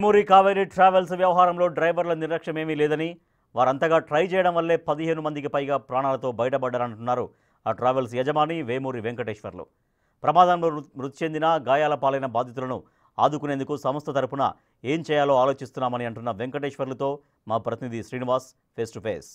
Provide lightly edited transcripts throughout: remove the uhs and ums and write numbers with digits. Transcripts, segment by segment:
Memory Kaveri travels వ్యవహారంలో డ్రైవర్ల నిర్లక్ష్యం ఏమీ లేదని, వారంతగా ట్రై చేయడం వల్లే 15 మందికి పైగా ప్రాణాలతో బయటపడ్డారంటున్నారు ఆ ట్రావెల్స్ యజమాని వేమూరి వెంకటేశ్వర్లు. ప్రమాదంలో మృతి చెందిన, గాయాల పాలైన బాధితులను ఆదుకునేందుకు సంస్థ తరపున ఏం చేయాలో ఆలోచిస్తున్నామని అంటున్న వెంకటేశ్వర్లతో మా ప్రతినిధి Srinivas face to face.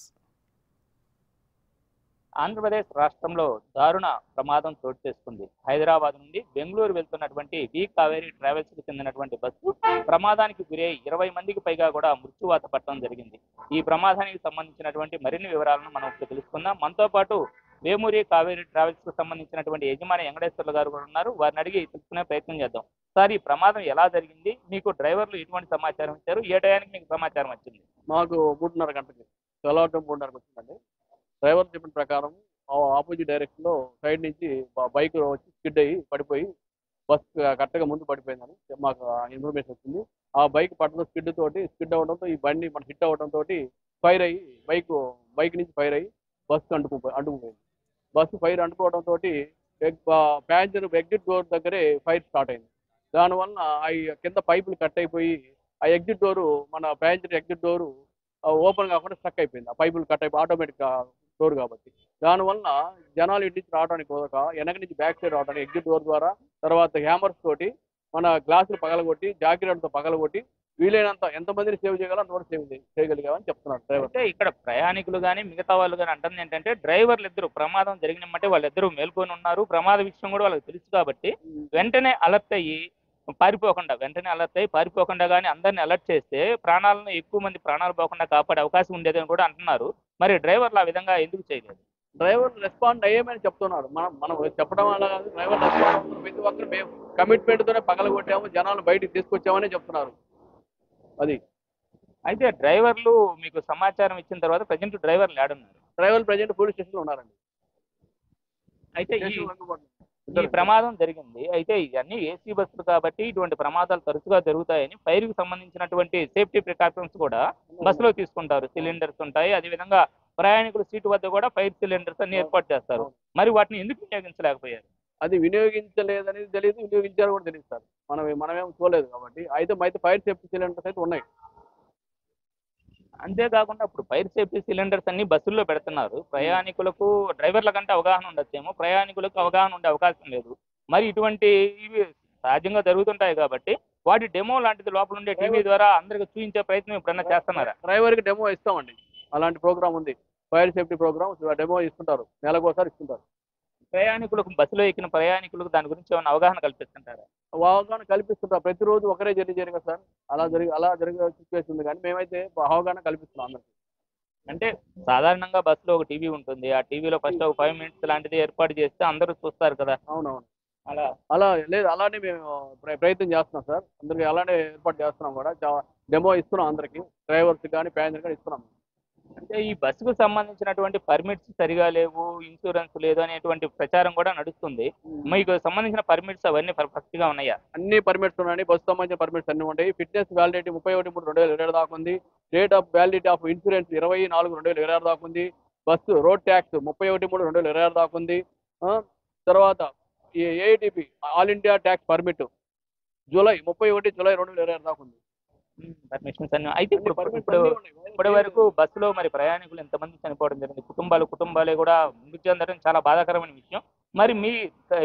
Andhra Pradesh రాష్ట్రంలో దారుణ ప్రమాదం చోటు చేసుకుంది. హైదరాబాద్ నుండి బెంగళూరు వెళ్తున్నటువంటి వి కావేరీ ట్రావెల్స్ కు చెందినటువంటి బస్సు ప్రమాదానికి గురై 20 మందికి పైగా కూడా మృత్యువాత పట్టడం జరిగింది. ఈ ప్రమాదానికి సంబంధించినటువంటి మరిన్ని వివరాలను మనం ఇప్పుడు తెలుసుకుందాం. మనతో పాటు వేమూరి కావేరీ ట్రావెల్స్ కు సంబంధించినటువంటి యజమాని వెంకటేశ్వర్లు గారు కూడా ఉన్నారు. వారిని అడిగి తెలుసుకునే ప్రయత్నం చేద్దాం. సార్, ఈ ప్రమాదం ఎలా జరిగింది? మీకు డ్రైవర్లు ఎటువంటి సమాచారం ఇచ్చారు? ఏ టయానికి మీకు సమాచారం వచ్చింది? మాకు 3:30 గంటకి తెల్లవారుజాము 3:30కి వచ్చిందండి. డ్రైవర్ చెప్పిన ప్రకారం ఆపోజిట్ డైరెక్షన్ లో సైడ్ నుంచి బైక్ వచ్చి స్కిడ్ అయ్యి పడిపోయి బస్ కరెక్ట్గా ముందు పడిపోయిందని మాకు ఇన్ఫర్మేషన్ వచ్చింది. ఆ బైక్ పట్టడం స్కిడ్ అవడంతో ఈ బండి మన హిట్ అవడంతో ఫైర్ అయ్యి బైక్ నుంచి ఫైర్ అయ్యి బస్సు అంటుకుపోయింది. బస్సు ఫైర్ అంటుకోవడంతో ప్యాసింజర్ ఎగ్జిట్ డోర్ దగ్గరే ఫైర్ స్టార్ట్ అయింది. దానివల్ల ఆ కింద పైపులు కట్ అయిపోయి ఆ ఎగ్జిట్ డోరు మన ప్యాసింజర్ ఎగ్జిట్ డోరు ఓపెన్ కాకుండా స్టక్ అయిపోయింది. ఆ పైపులు కట్ అయిపోయి ఆటోమేటిక్ డోర్ కాబట్టి దానివల్ల జనాలు ఇంటి నుంచి రావడానికి కుదరక వెనక నుంచి బ్యాక్ సైడ్ రావడానికి ఎగ్జిట్ డోర్ ద్వారా తర్వాత హ్యామర్స్ తోటి మన గ్లాసులు పగలగొట్టి జాకెట్తో పగలగొట్టి వీలైనంత ఎంతమందిని సేవ్ చేయగలం అంతవరకు సేవ్ చేయగలిగామని చెప్తున్నారు డ్రైవర్. అంటే ఇక్కడ ప్రయాణికులు కానీ మిగతా వాళ్ళు కానీ అంటుంది ఏంటంటే డ్రైవర్లు ఇద్దరు ప్రమాదం జరిగినమంటే వాళ్ళిద్దరూ మేల్కొని ఉన్నారు. ప్రమాద విషయం కూడా వాళ్ళకి తెలుసు కాబట్టి వెంటనే అలర్ట్ అయ్యి పారిపోకుండా కానీ అందరినీ అలర్ట్ చేస్తే ప్రాణాలను ఎక్కువ మంది ప్రాణాలు పోకుండా కాపాడే అవకాశం ఉండేదని కూడా అంటున్నారు. మరి డ్రైవర్లు ఆ విధంగా ఎందుకు చేయలేదు? డ్రైవర్ రెస్పాండ్ అయ్యేమని చెప్తున్నారు. మనం చెప్పడం వల్ల కాదు, డ్రైవర్ రెస్పాండ్ ప్రతి ఒక్కరు మేము కమిట్మెంట్తోనే పగలగొట్టాము, జనాలు బయటికి తీసుకొచ్చామని చెప్తున్నారు. అది అయితే డ్రైవర్లు మీకు సమాచారం ఇచ్చిన తర్వాత ప్రజెంట్ డ్రైవర్లు ఏడున్నారు? డ్రైవర్లు ప్రజెంట్ పోలీస్ స్టేషన్లో ఉన్నారండి. అయితే ఈ ప్రమాదం జరిగింది. అయితే ఇవన్నీ ఏసీ బస్సులు కాబట్టి ఇటువంటి ప్రమాదాలు తరచుగా జరుగుతాయని ఫైర్ కి సంబంధించినటువంటి సేఫ్టీ ప్రికాషన్స్ కూడా బస్సులో తీసుకుంటారు. సిలిండర్స్ ఉంటాయి, అదేవిధంగా ప్రయాణికుల సీటు వద్ద కూడా ఫైర్ సిలిండర్స్ అన్ని ఏర్పాటు చేస్తారు. మరి వాటిని ఎందుకు వినియోగించలేకపోయారు? అది వినియోగించలేదనేది తెలియదు, వినియోగించారు కూడా తెలియదు సార్. మనమేం చూడలేదు కాబట్టి. అయితే ఫైర్ సేఫ్టీ సిలిండర్స్ అయితే ఉన్నాయి. అంతేకాకుండా ఇప్పుడు ఫైర్ సేఫ్టీ సిలిండర్స్ అన్ని బస్సుల్లో పెడుతున్నారు. ప్రయాణికులకు డ్రైవర్ల కంటే అవగాహన ఉండొచ్చేమో, ప్రయాణికులకు అవగాహన ఉండే అవకాశం లేదు. మరి ఇటువంటి ఇవి సహజంగా జరుగుతుంటాయి కాబట్టి వాటి డెమో లాంటిది లోపల ఉండే టీవీ ద్వారా అందరికి చూపించే ప్రయత్నం ఎప్పుడన్నా చేస్తున్నారా? డ్రైవర్కి డెమో ఇస్తామండి. అలాంటి ప్రోగ్రామ్ ఉంది, ఫైర్ సేఫ్టీ ప్రోగ్రామ్. డెమో ఇస్తుంటారు, నెలకోసారి ఇస్తుంటారు. ప్రయాణికులకు బస్సులో ఎక్కిన ప్రయాణికులకు దాని గురించి ఏమైనా అవగాహన కల్పిస్తుంటారా? అవగాహన కల్పిస్తుంటారు. ప్రతిరోజు ఒకరే జర్నీ జరిగే సార్, అలా జరిగే సిచ్యువేషన్ ఉంది. కానీ మేమైతే అవగాహన కల్పిస్తున్నాం అందరికి. అంటే సాధారణంగా బస్సులో ఒక టీవీ ఉంటుంది, ఆ టీవీలో ఫస్ట్ ఒక 5 మినిట్స్ లాంటిది ఏర్పాటు చేస్తే అందరూ చూస్తారు కదా. అవునవును, అలా లేదు, అలానే మేము ప్రయత్నం చేస్తున్నాం సార్. అందరికి అలానే ఏర్పాటు చేస్తున్నాం కూడా. డెమో ఇస్తున్నాం అందరికి, డ్రైవర్స్ కానీ ప్యాసింజర్ కానీ ఇస్తున్నాం. అంటే ఈ బస్సుకు సంబంధించినటువంటి పర్మిట్స్ సరిగా లేవు, ఇన్సూరెన్స్ లేదు అనేటువంటి ప్రచారం కూడా నడుస్తుంది. మీకు సంబంధించిన పర్మిట్స్ అవన్నీ పర్ఫెక్ట్ గా ఉన్నాయా? అన్ని పర్మిట్స్ ఉన్నాయి, బస్సు సంబంధించిన పర్మిట్స్ అన్ని ఉంటాయి. ఫిట్నెస్ వ్యాలిడిటీ 31/3/2027 దాకా ఉంది. Date of validity of insurance 24/2026 దాకా ఉంది. బస్సు రోడ్ ట్యాక్స్ 31/3/2026 దాకా ఉంది. తర్వాత ఈ AITP all India tax permit 31 July 2026 దాకా ఉంది. పర్మిషన్స్ అన్ని. అయితే ఇప్పటి వరకు బస్సులో మరి ప్రయాణికులు ఎంతమంది చనిపోవడం జరిగింది? కుటుంబాలే కూడా మృతి చెందడం చాలా బాధాకరమైన విషయం. మరి మీ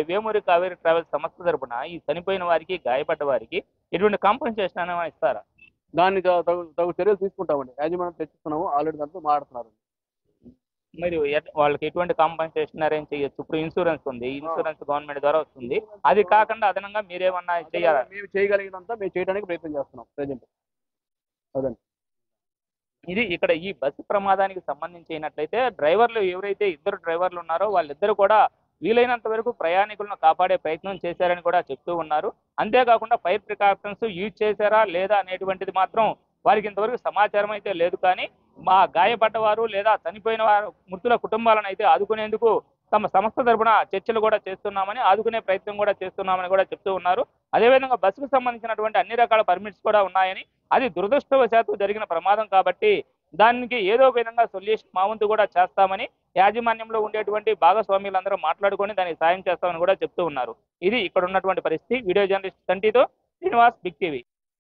వేమూరి కావేరీ ట్రావెల్స్ సంస్థ తరపున ఈ చనిపోయిన వారికి, గాయపడ్డ వారికి ఎటువంటి కాంపెన్సేషన్ అనేది ఇస్తారా? దాన్ని తగు చర్యలు తీసుకుంటామండి. యాజమాన్యం తెచ్చిస్తున్నాము, ఆల్రెడీ దాంతో మాట్లాడుతున్నారు. మరి వాళ్ళకి ఎటువంటి కాంపెన్సేషన్ అరేంజ్ చేయొచ్చు? ఇప్పుడు ఇన్సూరెన్స్ ఉంది, ఇన్సూరెన్స్ గవర్నమెంట్ ద్వారా వస్తుంది. అది కాకుండా అదనంగా మీరేమన్నా చేయాలా? మేము చేయగలిగినంత మేము చేయడానికి ప్రయత్నం చేస్తున్నాం ప్రజెంట్. అదండి. ఇది ఇక్కడ ఈ బస్సు ప్రమాదానికి సంబంధించినట్లయితే డ్రైవర్లు ఎవరైతే ఇద్దరు డ్రైవర్లు ఉన్నారో వాళ్ళిద్దరు కూడా వీలైనంత వరకు ప్రయాణికులను కాపాడే ప్రయత్నం చేశారని కూడా చెప్తూ ఉన్నారు. అంతేకాకుండా ఫైర్ ప్రికాషన్స్ యూజ్ చేశారా లేదా అనేటువంటిది మాత్రం వారికి ఇంతవరకు సమాచారం అయితే లేదు. కానీ మా గాయపడ్డవారు లేదా చనిపోయిన వారు మృతుల కుటుంబాలను అయితే ఆదుకునేందుకు తమ సంస్థ తరపున చర్చలు కూడా చేస్తున్నామని, ఆదుకునే ప్రయత్నం కూడా చేస్తున్నామని కూడా చెప్తూ ఉన్నారు. అదేవిధంగా బస్సుకు సంబంధించినటువంటి అన్ని రకాల పర్మిట్స్ కూడా ఉన్నాయని, అది దురదృష్టవశాత్తు జరిగిన ప్రమాదం కాబట్టి దానికి ఏదో ఒక విధంగా సొల్యూషన్ మా వంతు కూడా చేస్తామని యాజమాన్యంలో ఉండేటువంటి భాగస్వామ్యులందరూ మాట్లాడుకొని దానికి సాయం చేస్తామని కూడా చెప్తూ ఉన్నారు. ఇది ఇక్కడ ఉన్నటువంటి పరిస్థితి. వీడియో జర్నలిస్ట్ సంటితో శ్రీనివాస్, బిగ్ టీవీ.